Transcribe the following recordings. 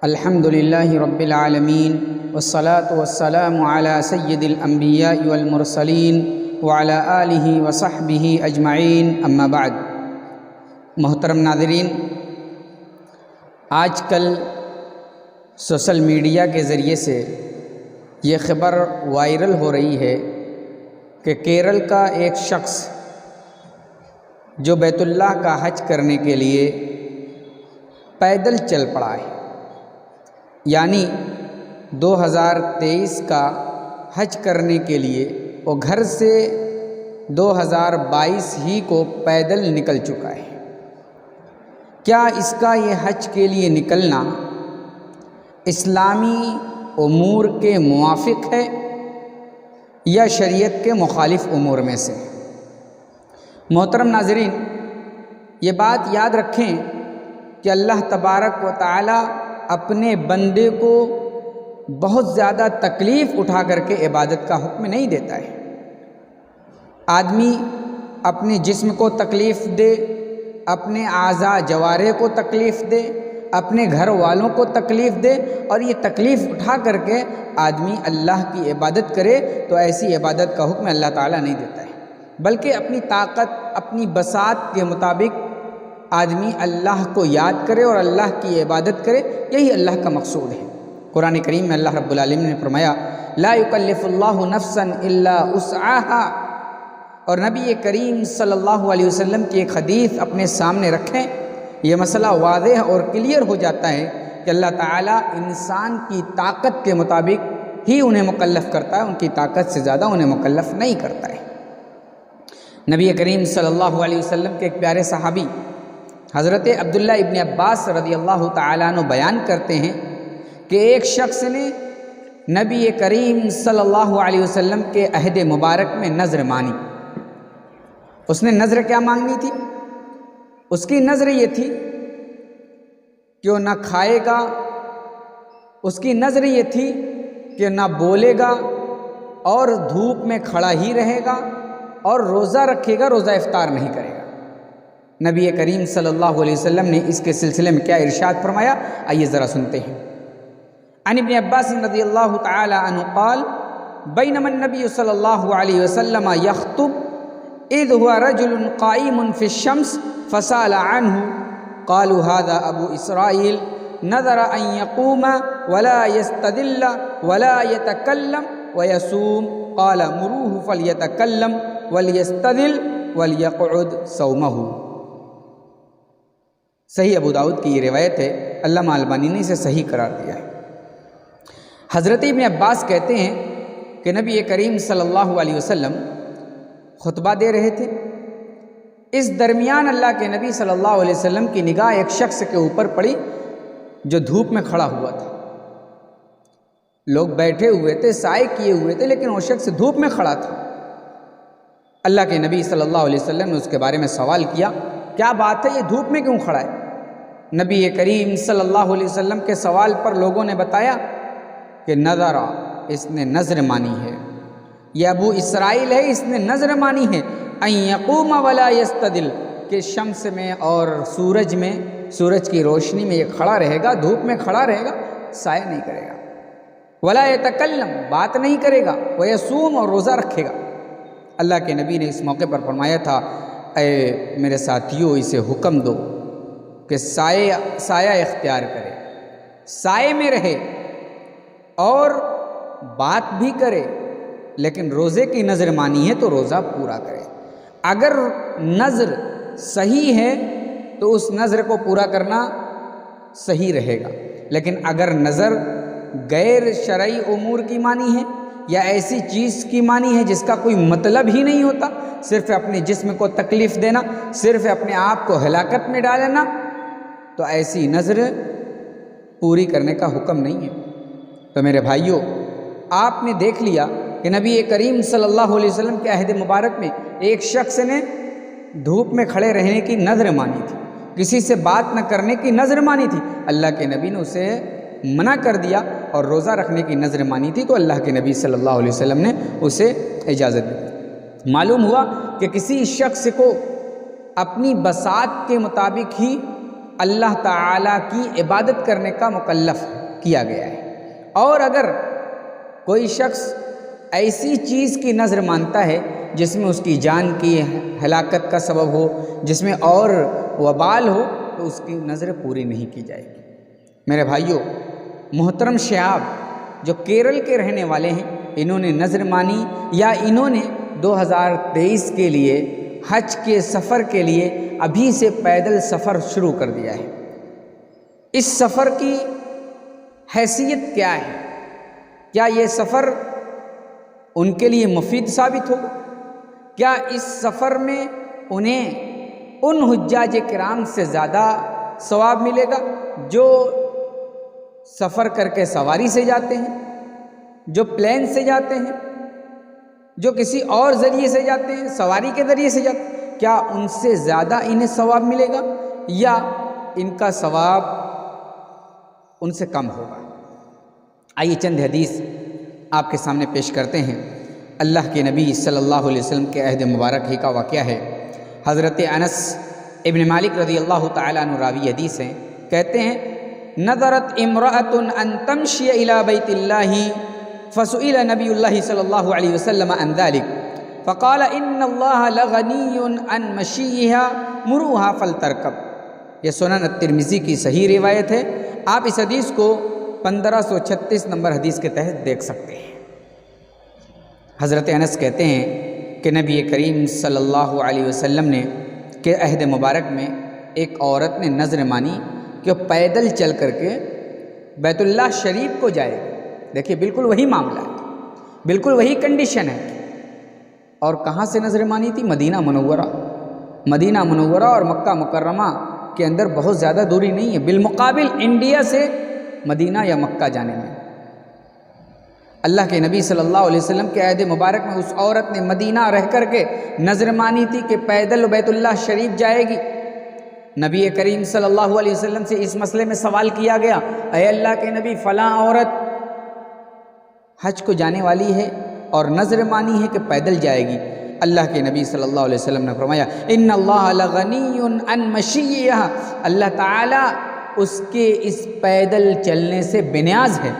الحمدللہ رب العالمین والصلاة والسلام علی سید الانبیاء والمرسلین وعلی آلہ وصحبہ اجمعین اما بعد۔ محترم ناظرین، آج کل سوشل میڈیا کے ذریعے سے یہ خبر وائرل ہو رہی ہے کہ کیرل کا ایک شخص جو بیت اللہ کا حج کرنے کے لیے پیدل چل پڑا ہے، یعنی 2023 کا حج کرنے کے لیے وہ گھر سے 2022 ہی کو پیدل نکل چکا ہے۔ کیا اس کا یہ حج کے لیے نکلنا اسلامی امور کے موافق ہے یا شریعت کے مخالف امور میں سے؟ محترم ناظرین، یہ بات یاد رکھیں کہ اللہ تبارک و تعالی اپنے بندے کو بہت زیادہ تکلیف اٹھا کر کے عبادت کا حکم نہیں دیتا ہے۔ آدمی اپنے جسم کو تکلیف دے، اپنے اعضاء جوارح کو تکلیف دے، اپنے گھر والوں کو تکلیف دے، اور یہ تکلیف اٹھا کر کے آدمی اللہ کی عبادت کرے تو ایسی عبادت کا حکم اللہ تعالیٰ نہیں دیتا ہے، بلکہ اپنی طاقت، اپنی بساط کے مطابق آدمی اللہ کو یاد کرے اور اللہ کی عبادت کرے، یہی اللہ کا مقصود ہے۔ قرآن کریم میں اللہ رب العالمین نے فرمایا لا یکلف اللہ نفسا الا وسعها، اور نبی کریم صلی اللہ علیہ وسلم کی ایک حدیث اپنے سامنے رکھیں، یہ مسئلہ واضح اور کلیئر ہو جاتا ہے کہ اللہ تعالیٰ انسان کی طاقت کے مطابق ہی انہیں مکلف کرتا ہے، ان کی طاقت سے زیادہ انہیں مکلف نہیں کرتا ہے۔ نبی کریم صلی اللہ علیہ وسلم کے ایک پیارے صحابی حضرت عبداللہ ابن عباس رضی اللہ تعالیٰ عنہ بیان کرتے ہیں کہ ایک شخص نے نبی کریم صلی اللہ علیہ وسلم کے عہد مبارک میں نذر مانی۔ اس نے نذر کیا مانگنی تھی؟ اس کی نذر یہ تھی کہ وہ نہ کھائے گا، اس کی نذر یہ تھی کہ نہ بولے گا اور دھوپ میں کھڑا ہی رہے گا، اور روزہ رکھے گا، روزہ افطار نہیں کرے گا۔ نبی کریم صلی اللہ علیہ وسلم نے اس کے سلسلے میں کیا ارشاد فرمایا، آئیے ذرا سنتے ہیں۔ عن ابن عباس رضی اللہ تعالی عنہ قال بینما النبی صلی اللہ علیہ وسلم یخطب اذ هو رجل قائم في الشمس فسأل عنه قالوا هذا ابو اسرائیل نذر ان يقوم ولا يستدل ولا يتكلم ويصوم قال مروه فليتكلم وليستدل وليقعد صومه۔ صحیح ابو داؤد کی یہ روایت ہے، علامہ البانی نے اسے صحیح قرار دیا ہے۔ حضرت ابن عباس کہتے ہیں کہ نبی کریم صلی اللہ علیہ وسلم خطبہ دے رہے تھے، اس درمیان اللہ کے نبی صلی اللہ علیہ وسلم کی نگاہ ایک شخص کے اوپر پڑی جو دھوپ میں کھڑا ہوا تھا۔ لوگ بیٹھے ہوئے تھے، سائے کیے ہوئے تھے، لیکن وہ شخص دھوپ میں کھڑا تھا۔ اللہ کے نبی صلی اللہ علیہ وسلم نے اس کے بارے میں سوال کیا، کیا بات ہے، یہ دھوپ میں کیوں کھڑا ہے؟ نبی کریم صلی اللہ علیہ وسلم کے سوال پر لوگوں نے بتایا کہ نذرا، اس نے نذر مانی ہے، یہ ابو اسرائیل ہے، اس نے نذر مانی ہے، ان یقوم ولا یستدل، کہ شمس میں اور سورج میں، سورج کی روشنی میں یہ کھڑا رہے گا، دھوپ میں کھڑا رہے گا، سایہ نہیں کرے گا، ولا یتکلم، بات نہیں کرے گا، ویصوم، اور روزہ رکھے گا۔ اللہ کے نبی نے اس موقع پر فرمایا تھا اے میرے ساتھیوں، اسے حکم دو کہ سایہ اختیار کرے، سائے میں رہے اور بات بھی کرے، لیکن روزے کی نذر مانی ہے تو روزہ پورا کرے۔ اگر نذر صحیح ہے تو اس نذر کو پورا کرنا صحیح رہے گا، لیکن اگر نذر غیر شرعی امور کی مانی ہے یا ایسی چیز کی مانی ہے جس کا کوئی مطلب ہی نہیں ہوتا، صرف اپنے جسم کو تکلیف دینا، صرف اپنے آپ کو ہلاکت میں ڈالنا، تو ایسی نذر پوری کرنے کا حکم نہیں ہے۔ تو میرے بھائیوں، آپ نے دیکھ لیا کہ نبی کریم صلی اللہ علیہ وسلم کے عہد مبارک میں ایک شخص نے دھوپ میں کھڑے رہنے کی نذر مانی تھی، کسی سے بات نہ کرنے کی نذر مانی تھی، اللہ کے نبی نے اسے منع کر دیا، اور روزہ رکھنے کی نذر مانی تھی تو اللہ کے نبی صلی اللہ علیہ وسلم نے اسے اجازت دی۔ معلوم ہوا کہ کسی شخص کو اپنی بساط کے مطابق ہی اللہ تعالیٰ کی عبادت کرنے کا مکلف کیا گیا ہے۔ اور اگر کوئی شخص ایسی چیز کی نظر مانتا ہے جس میں اس کی جان کی ہلاکت کا سبب ہو، جس میں اور وبال ہو، تو اس کی نظر پوری نہیں کی جائے گی۔ میرے بھائیوں، محترم شعاب جو کیرل کے رہنے والے ہیں، انہوں نے نظر مانی یا انہوں نے 2023 کے لیے حج کے سفر کے لیے ابھی سے پیدل سفر شروع کر دیا ہے۔ اس سفر کی حیثیت کیا ہے؟ کیا یہ سفر ان کے لیے مفید ثابت ہوگا؟ کیا اس سفر میں انہیں ان حجاج کرام سے زیادہ ثواب ملے گا جو سفر کر کے سواری سے جاتے ہیں، جو پلین سے جاتے ہیں، جو کسی اور ذریعے سے جاتے ہیں، سواری کے ذریعے سے جاتے ہیں؟ کیا ان سے زیادہ انہیں ثواب ملے گا یا ان کا ثواب ان سے کم ہوگا؟ آئیے چند حدیث آپ کے سامنے پیش کرتے ہیں۔ اللہ کے نبی صلی اللہ علیہ وسلم کے عہد مبارک ہی کا واقعہ ہے۔ حضرت انس ابن مالک رضی اللہ تعالیٰ عنہ راوی حدیث ہیں، کہتے ہیں نظرت امرأۃ ان تمشی الی بیت اللہ فسئل نبی اللہ صلی اللہ علیہ وسلم عن ذلك فقال ان اللہ لغنی عن مشیها مروها فلترکب۔ یہ سنن الترمذی کی صحیح روایت ہے۔ آپ اس حدیث کو 1536 نمبر حدیث کے تحت دیکھ سکتے ہیں۔ حضرت انس کہتے ہیں کہ نبی کریم صلی اللہ علیہ وسلم نے کے عہد مبارک میں ایک عورت نے نظر مانی کہ وہ پیدل چل کر کے بیت اللہ شریف کو جائے گی۔ دیکھیے بالکل وہی معاملہ ہے، بالکل وہی کنڈیشن ہے۔ اور کہاں سے نظر مانی تھی؟ مدینہ منورہ۔ مدینہ منورہ اور مکہ مکرمہ کے اندر بہت زیادہ دوری نہیں ہے، بالمقابل انڈیا سے مدینہ یا مکہ جانے میں اللہ کے نبی صلی اللہ علیہ وسلم کے عہد مبارک میں اس عورت نے مدینہ رہ کر کے نظر مانی تھی کہ پیدل بیت اللہ شریف جائے گی۔ نبی کریم صلی اللہ علیہ وسلم سے اس مسئلے میں سوال کیا گیا، اے اللہ کے نبی فلاں عورت حج کو جانے والی ہے اور نظر مانی ہے کہ پیدل جائے گی۔ اللہ کے نبی صلی اللہ علیہ وسلم نے فرمایا ان اللہ لغنی عن مشیہا، اللہ تعالیٰ اس کے اس پیدل چلنے سے بے نیاز ہے،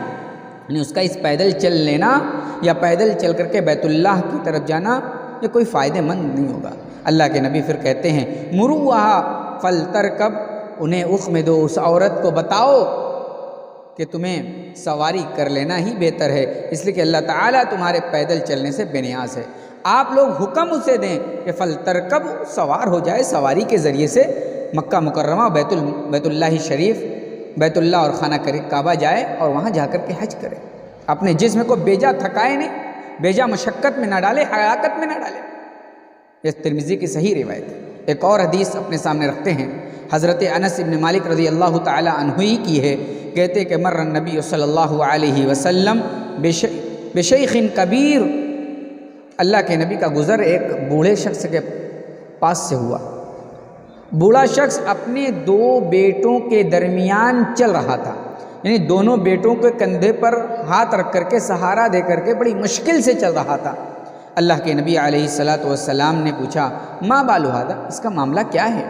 یعنی اس کا اس پیدل چل لینا یا پیدل چل کر کے بیت اللہ کی طرف جانا یہ کوئی فائدہ مند نہیں ہوگا۔ اللہ کے نبی پھر کہتے ہیں مروها فلترکب، انہیں اخم دو، اس عورت کو بتاؤ کہ تمہیں سواری کر لینا ہی بہتر ہے، اس لیے کہ اللہ تعالیٰ تمہارے پیدل چلنے سے بے نیاز ہے۔ آپ لوگ حکم اسے دیں کہ فلترکب، سوار ہو جائے، سواری کے ذریعے سے مکہ مکرمہ بیت اللہ شریف، بیت اللہ اور خانہ کعبہ جائے اور وہاں جا کر کے حج کرے، اپنے جسم کو بیجا تھکائے نہیں، بیجا مشقت میں نہ ڈالے، ہلاکت میں نہ ڈالے۔ یہ ترمذی کی صحیح روایت ہے۔ ایک اور حدیث اپنے سامنے رکھتے ہیں، حضرت انس ابن مالک رضی اللہ تعالی عنہ ہی کی ہے، کہتے کہ مر النبی صلی اللہ علیہ وسلم بشیخ کبیر، اللہ کے نبی کا گزر ایک بوڑھے شخص کے پاس سے ہوا۔ بوڑھا شخص اپنے دو بیٹوں کے درمیان چل رہا تھا، یعنی دونوں بیٹوں کے کندھے پر ہاتھ رکھ کر کے سہارا دے کر کے بڑی مشکل سے چل رہا تھا۔ اللہ کے نبی علیہ الصلاۃ والسلام نے پوچھا ما بال ھذا، اس کا معاملہ کیا ہے،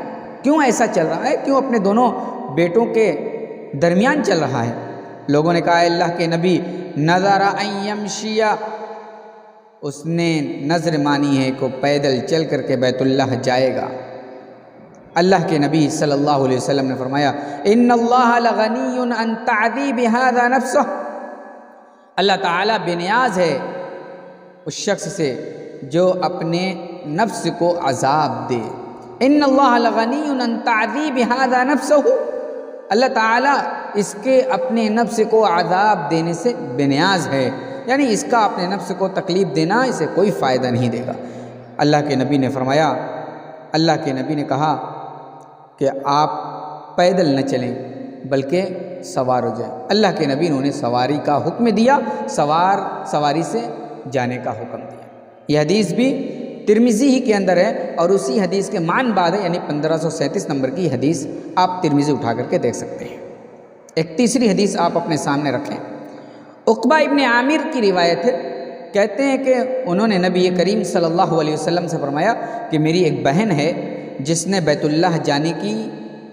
کیوں ایسا چل رہا ہے، کیوں اپنے دونوں بیٹوں کے درمیان چل رہا ہے؟ لوگوں نے کہا اللہ کے نبی نظر ان یمشی، اس نے نظر مانی ہے کہ پیدل چل کر کے بیت اللہ جائے گا۔ اللہ کے نبی صلی اللہ علیہ وسلم نے فرمایا ان اللہ لغنی عن تعذیب ھذا نفسہ، اللہ تعالیٰ بے نیاز ہے اس شخص سے جو اپنے نفس کو عذاب دے۔ ان اللہ لغنی عن تعذیب ھذا نفسہ، اللہ تعالیٰ اس کے اپنے نفس کو عذاب دینے سے بے نیاز ہے، یعنی اس کا اپنے نفس کو تکلیف دینا اسے کوئی فائدہ نہیں دے گا۔ اللہ کے نبی نے فرمایا، اللہ کے نبی نے کہا کہ آپ پیدل نہ چلیں بلکہ سوار ہو جائیں۔ اللہ کے نبی نے انہیں سواری کا حکم دیا، سواری سے جانے کا حکم دیا۔ یہ حدیث بھی ترمذی ہی کے اندر ہے اور اسی حدیث کے مان بعد ہے، یعنی 1537 نمبر کی حدیث آپ ترمذی اٹھا کر کے دیکھ سکتے ہیں۔ ایک تیسری حدیث آپ اپنے سامنے رکھیں، عقبہ ابن عامر کی روایت ہے، کہتے ہیں کہ انہوں نے نبی کریم صلی اللہ علیہ وسلم سے فرمایا کہ میری ایک بہن ہے جس نے بیت اللہ جانے کی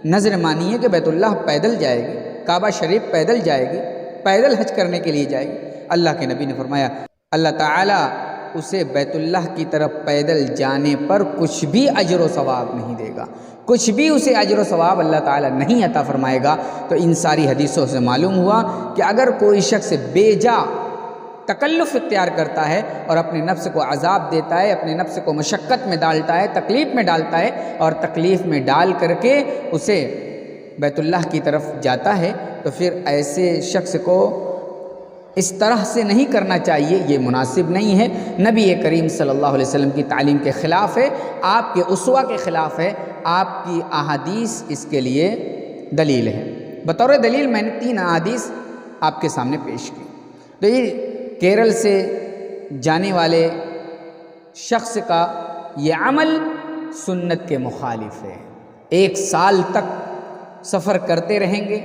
نظر مانیے کہ بیت اللہ پیدل جائے گی، کعبہ شریف پیدل جائے گی، پیدل حج کرنے کے لیے جائے گی۔ اللہ کے نبی نے فرمایا اللہ تعالیٰ اسے بیت اللہ کی طرف پیدل جانے پر کچھ بھی اجر و ثواب نہیں دے گا، کچھ بھی اسے اجر و ثواب اللہ تعالیٰ نہیں عطا فرمائے گا۔ تو ان ساری حدیثوں سے معلوم ہوا کہ اگر کوئی شخص بے جا تکلف اختیار کرتا ہے اور اپنے نفس کو عذاب دیتا ہے، اپنے نفس کو مشقت میں ڈالتا ہے، تکلیف میں ڈالتا ہے، اور تکلیف میں ڈال کر کے اسے بیت اللہ کی طرف جاتا ہے، تو پھر ایسے شخص کو اس طرح سے نہیں کرنا چاہیے، یہ مناسب نہیں ہے، نبی کریم صلی اللہ علیہ وسلم کی تعلیم کے خلاف ہے، آپ کے اسوہ کے خلاف ہے، آپ کی احادیث اس کے لیے دلیل ہے۔ بطور دلیل میں نے 3 احادیث آپ کے سامنے پیش کی۔ تو یہ کیرل سے جانے والے شخص کا یہ عمل سنت کے مخالف ہے۔ 1 سال تک سفر کرتے رہیں گے،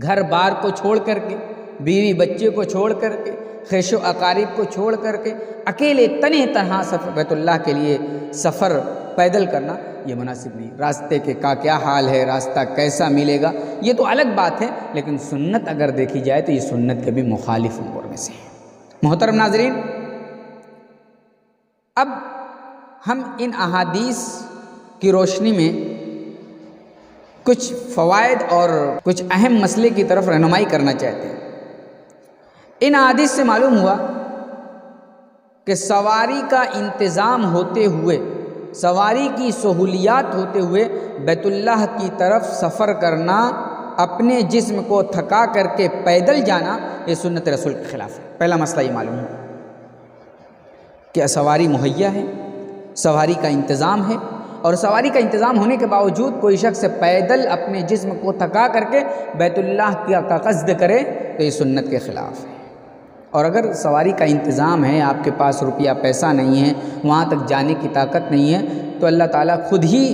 گھر بار کو چھوڑ کر کے، بیوی بچے کو چھوڑ کر کے، خیش و اقارب کو چھوڑ کر کے، اکیلے تنہا سفر بیت اللہ کے لیے سفر پیدل کرنا یہ مناسب نہیں۔ راستے کے کا کیا حال ہے، راستہ کیسا ملے گا، یہ تو الگ بات ہے، لیکن سنت اگر دیکھی جائے تو یہ سنت کے بھی مخالف امور میں سے ہے۔ محترم ناظرین، اب ہم ان احادیث کی روشنی میں کچھ فوائد اور کچھ اہم مسئلے کی طرف رہنمائی کرنا چاہتے ہیں۔ ان احادیث سے معلوم ہوا کہ سواری کا انتظام ہوتے ہوئے، سواری کی سہولیات ہوتے ہوئے بیت اللہ کی طرف سفر کرنا، اپنے جسم کو تھکا کر کے پیدل جانا، یہ سنت رسول کے خلاف ہے۔ پہلا مسئلہ یہ معلوم ہوا کہ سواری مہیا ہے، سواری کا انتظام ہے، اور سواری کا انتظام ہونے کے باوجود کوئی شخص پیدل اپنے جسم کو تھکا کر کے بیت اللہ کا قصد کرے تو یہ سنت کے خلاف ہے۔ اور اگر سواری کا انتظام ہے، آپ کے پاس روپیہ پیسہ نہیں ہے، وہاں تک جانے کی طاقت نہیں ہے، تو اللہ تعالیٰ خود ہی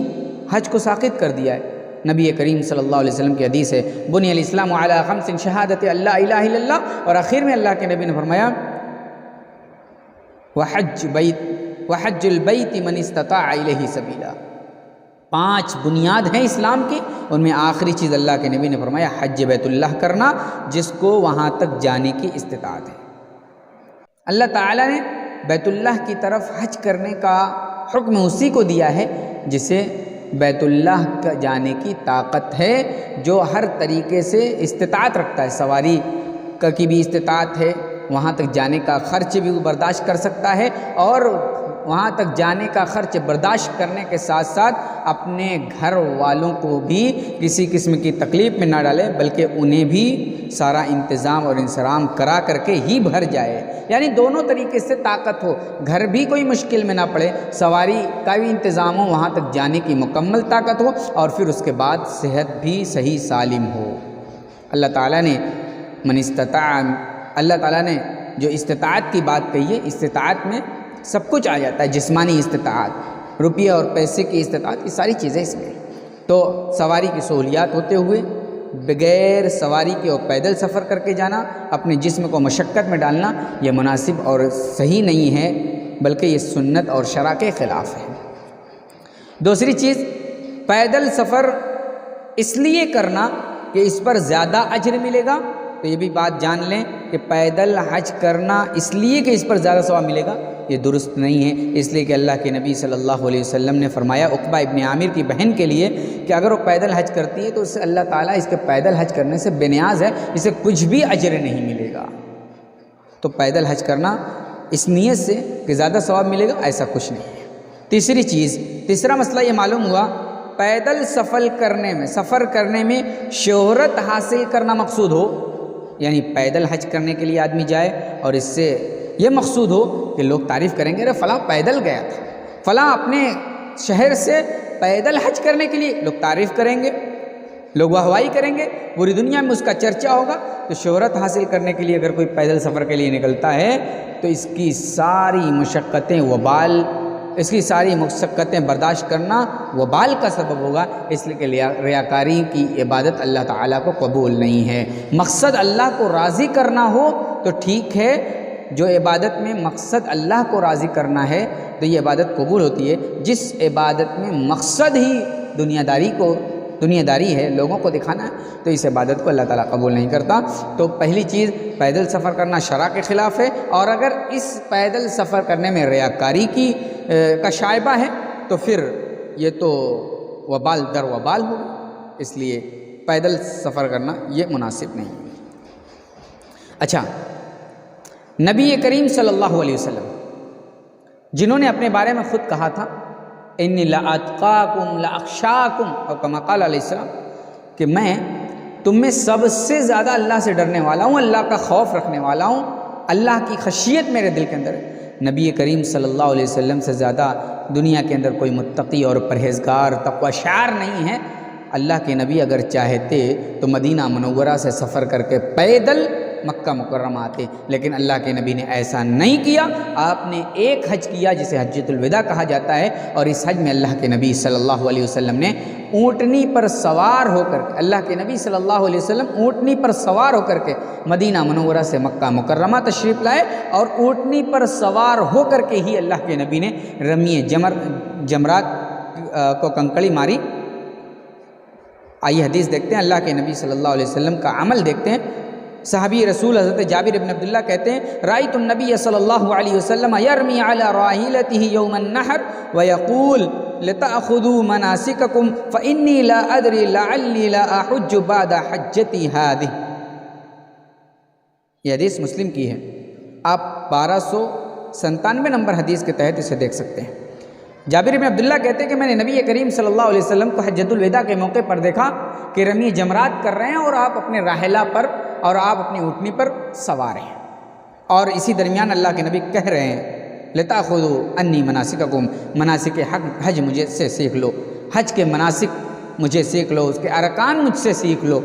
حج کو ساقط کر دیا ہے۔ نبی کریم صلی اللہ علیہ وسلم کی حدیث ہے بنی الاسلام علی 5 شہادت اللہ الہ الا اللہ، اور آخر میں اللہ کے نبی نے فرمایا وحج البیت من استطاع الیہ سبیلا۔ 5 بنیاد ہیں اسلام کی، ان میں آخری چیز اللہ کے نبی نے فرمایا حج بیت اللہ کرنا، جس کو وہاں تک جانے کی استطاعت ہے۔ اللہ تعالیٰ نے بیت اللہ کی طرف حج کرنے کا حکم اسی کو دیا ہے جسے بیت اللہ کا جانے کی طاقت ہے، جو ہر طریقے سے استطاعت رکھتا ہے، سواری کی بھی استطاعت ہے، وہاں تک جانے کا خرچ بھی وہ برداشت کر سکتا ہے، اور وہاں تک جانے کا خرچ برداشت کرنے کے ساتھ ساتھ اپنے گھر والوں کو بھی کسی قسم کی تکلیف میں نہ ڈالے، بلکہ انہیں بھی سارا انتظام اور انصرام کرا کر کے ہی بھر جائے۔ یعنی دونوں طریقے سے طاقت ہو، گھر بھی کوئی مشکل میں نہ پڑے، سواری کا بھی انتظام ہو، وہاں تک جانے کی مکمل طاقت ہو، اور پھر اس کے بعد صحت بھی صحیح سالم ہو۔ اللہ تعالیٰ نے اللہ تعالیٰ نے جو استطاعت کی بات کہی ہے، استطاعت میں سب کچھ آ جاتا ہے، جسمانی استطاعت، روپیہ اور پیسے کی استطاعت، یہ ساری چیزیں اس میں۔ تو سواری کی سہولیات ہوتے ہوئے بغیر سواری کے اور پیدل سفر کر کے جانا، اپنے جسم کو مشقت میں ڈالنا، یہ مناسب اور صحیح نہیں ہے، بلکہ یہ سنت اور شرع کے خلاف ہے۔ دوسری چیز، پیدل سفر اس لیے کرنا کہ اس پر زیادہ اجر ملے گا، تو یہ بھی بات جان لیں کہ پیدل حج کرنا اس لیے کہ اس پر زیادہ ثواب ملے گا، یہ درست نہیں ہے، اس لیے کہ اللہ کے نبی صلی اللہ علیہ وسلم نے فرمایا عقبہ ابن عامر کی بہن کے لیے کہ اگر وہ پیدل حج کرتی ہے تو اس سے اللہ تعالیٰ اس کے پیدل حج کرنے سے بے نیاز ہے، اسے کچھ بھی اجر نہیں ملے گا۔ تو پیدل حج کرنا اس نیت سے کہ زیادہ ثواب ملے گا، ایسا کچھ نہیں ہے۔ تیسری چیز، تیسرا مسئلہ یہ معلوم ہوا، پیدل سفر کرنے میں شہرت حاصل کرنا مقصود ہو، یعنی پیدل حج کرنے کے لیے آدمی جائے اور اس سے یہ مقصود ہو کہ لوگ تعریف کریں گے، ارے فلاں پیدل گیا تھا، فلاں اپنے شہر سے پیدل حج کرنے کے لیے، لوگ تعریف کریں گے، لوگ واہوائی کریں گے، پوری دنیا میں اس کا چرچا ہوگا۔ تو شہرت حاصل کرنے کے لیے اگر کوئی پیدل سفر کے لیے نکلتا ہے تو اس کی ساری مشقتیں برداشت کرنا وبال کا سبب ہوگا، اس لیے کہ ریاکاری کی عبادت اللہ تعالیٰ کو قبول نہیں ہے۔ مقصد اللہ کو راضی کرنا ہو تو ٹھیک ہے، جو عبادت میں مقصد اللہ کو راضی کرنا ہے تو یہ عبادت قبول ہوتی ہے۔ جس عبادت میں مقصد ہی دنیا داری کو دنیا داری ہے، لوگوں کو دکھانا ہے، تو اس عبادت کو اللہ تعالیٰ قبول نہیں کرتا۔ تو پہلی چیز پیدل سفر کرنا شرع کے خلاف ہے، اور اگر اس پیدل سفر کرنے میں ریاکاری کا شائبہ ہے تو پھر یہ تو وبال در وبال ہوگا، اس لیے پیدل سفر کرنا یہ مناسب نہیں۔ اچھا، نبی کریم صلی اللہ علیہ وسلم جنہوں نے اپنے بارے میں خود کہا تھا انی لاتقاکم لاخشاکم، اور کما قال علیہ السلام کہ میں تم میں سب سے زیادہ اللہ سے ڈرنے والا ہوں، اللہ کا خوف رکھنے والا ہوں، اللہ کی خشیت میرے دل کے اندر ہے۔ نبی کریم صلی اللہ علیہ وسلم سے زیادہ دنیا کے اندر کوئی متقی اور پرہیزگار تقوی شعار نہیں ہے۔ اللہ کے نبی اگر چاہتے تو مدینہ منورہ سے سفر کر کے پیدل مکہ مکرمہ آتے، لیکن اللہ کے نبی نے ایسا نہیں کیا۔ آپ نے ایک حج کیا جسے حجۃ الوداع کہا جاتا ہے، اور اس حج میں اللہ کے نبی صلی اللہ علیہ وسلم نے اونٹنی پر سوار ہو کر کے، اللہ کے نبی صلی اللہ علیہ وسلم اونٹنی پر سوار ہو کر کے مدینہ منورہ سے مکہ مکرمہ تشریف لائے، اور اونٹنی پر سوار ہو کر کے ہی اللہ کے نبی نے رمی جمرات کو کنکڑی ماری۔ آئیے حدیث دیکھتے ہیں، اللہ کے نبی صلی اللہ علیہ وسلم کا عمل دیکھتے ہیں۔ صحابی رسول حضرت جابر بن عبداللہ کہتے ہیں رأیت النبی صلی اللہ علیہ وسلم یرمی علی راحلتہ یوم النحر ویقول لتأخذوا مناسککم فإنی لا ادری لعلی لا احج بعد حجتی ہذہ۔ یہ حدیث مسلم کی ہے، آپ 1297 نمبر حدیث کے تحت اسے دیکھ سکتے ہیں۔ جابر بن عبداللہ کہتے ہیں کہ میں نے نبی کریم صلی اللہ علیہ وسلم کو حجۃ الوداع کے موقع پر دیکھا کہ رمی جمرات کر رہے ہیں، اور آپ اپنے راحلہ پر اور آپ اپنی اونٹنی پر سوار ہیں، اور اسی درمیان اللہ کے نبی کہہ رہے ہیں لتأخذوا انی مناسککم، مناسک حج مجھے سے سیکھ لو، حج کے مناسک مجھے سیکھ لو، اس کے ارکان مجھ سے سیکھ لو۔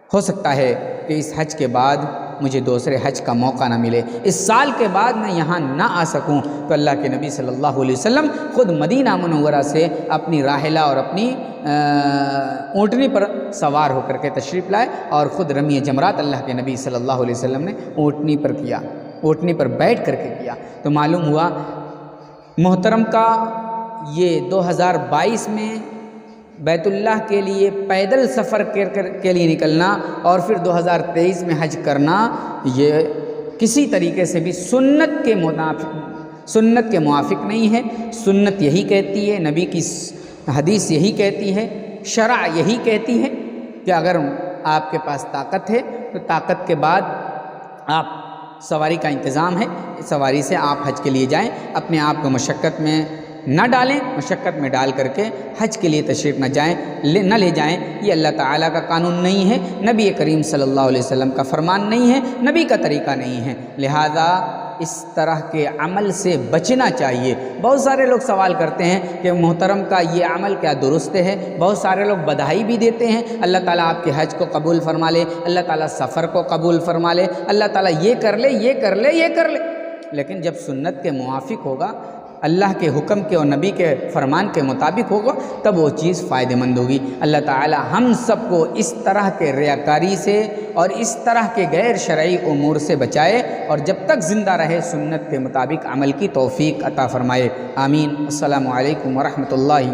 ہو سکتا ہے کہ اس حج کے بعد مجھے دوسرے حج کا موقع نہ ملے، اس سال کے بعد میں یہاں نہ آ سکوں، تو اللہ کے نبی صلی اللہ علیہ وسلم خود مدینہ منورہ سے اپنی راحلہ اور اپنی اونٹنی پر سوار ہو کر کے تشریف لائے، اور خود رمی جمرات اللہ کے نبی صلی اللہ علیہ وسلم نے اونٹنی پر کیا، اونٹنی پر بیٹھ کر کے کیا۔ تو معلوم ہوا محترم کا یہ 2022 میں بیت اللہ کے لیے پیدل سفر کے لیے نکلنا اور پھر 2023 میں حج کرنا، یہ کسی طریقے سے بھی سنت کے موافق نہیں ہے۔ سنت یہی کہتی ہے، نبی کی حدیث یہی کہتی ہے، شرع یہی کہتی ہے کہ اگر آپ کے پاس طاقت ہے تو طاقت کے بعد آپ سواری کا انتظام ہے، سواری سے آپ حج کے لیے جائیں، اپنے آپ کو مشقت میں نہ ڈالیں، مشقت میں ڈال کر کے حج کے لیے تشریف نہ لے جائیں۔ یہ اللہ تعالیٰ کا قانون نہیں ہے، نبی کریم صلی اللہ علیہ وسلم کا فرمان نہیں ہے، نبی کا طریقہ نہیں ہے، لہذا اس طرح کے عمل سے بچنا چاہیے۔ بہت سارے لوگ سوال کرتے ہیں کہ محترم کا یہ عمل کیا درست ہے؟ بہت سارے لوگ بدھائی بھی دیتے ہیں، اللہ تعالیٰ آپ کے حج کو قبول فرما لے، اللہ تعالیٰ سفر کو قبول فرما لے، اللہ تعالیٰ یہ کر لے، یہ کر لے، یہ کر لے۔ لیکن جب سنت کے موافق ہوگا، اللہ کے حکم کے اور نبی کے فرمان کے مطابق ہوگا، تب وہ چیز فائدہ مند ہوگی۔ اللہ تعالی ہم سب کو اس طرح کے ریاکاری سے اور اس طرح کے غیر شرعی امور سے بچائے، اور جب تک زندہ رہے سنت کے مطابق عمل کی توفیق عطا فرمائے، آمین۔ السلام علیکم ورحمۃ اللہ۔